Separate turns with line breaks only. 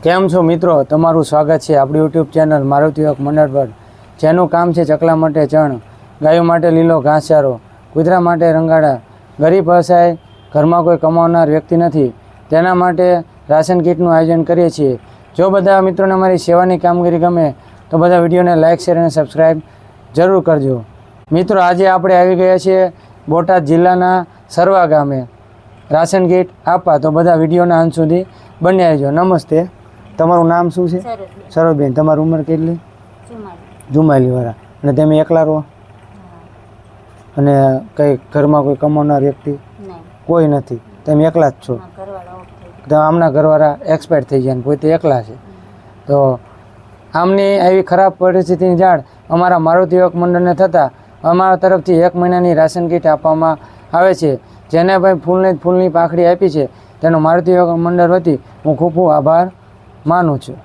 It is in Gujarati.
કેમ છો મિત્રો, તમારું સ્વાગત છે આપણી યુટ્યુબ ચેનલ મારુતિ યુવક મંડળ પર, જેનું કામ છે ચકલા માટે ચણ, ગાયો માટે લીલો ઘાસચારો, કૂતરા માટે રંગાડા. ગરીબ અસહાય ઘરમાં કોઈ કમાવનાર વ્યક્તિ નથી, તેના માટે રાશન કીટનું આયોજન કરીએ છીએ. જો બધા મિત્રોને અમારી સેવાની કામગીરી ગમે તો બધા વિડીયોને લાઇક શેર અને સબસ્ક્રાઈબ જરૂર કરજો. મિત્રો, આજે આપણે આવી ગયા છીએ બોટાદ જિલ્લાના સરવા ગામે રાશન કીટ આપવા, તો બધા વિડીયોના અંત સુધી બન્યા રહેજો. નમસ્તે, તમારું નામ શું છે? સરોજબેન. તમારી ઉંમર કેટલી? 44 વાળા. અને તમે એકલા રહો? અને કઈ ઘરમાં કોઈ કમાવનાર વ્યક્તિ કોઈ નથી, તમે એકલા જ છો? તો આમના ઘરવાળા એક્સપાયર થઈ ગયા ને પોતે એકલા છે. તો આમની આવી ખરાબ પરિસ્થિતિની જાણ અમારા મારુતિ યુવક મંડળને થતાં અમારા તરફથી 1 મહિનાની રાશન કીટ આપવામાં આવે છે. જેને ભાઈ ફૂલની પાંખડી આપી છે તેનો મારુતિ યુવક મંડળ વતી હું ખૂબ આભાર માનું છું.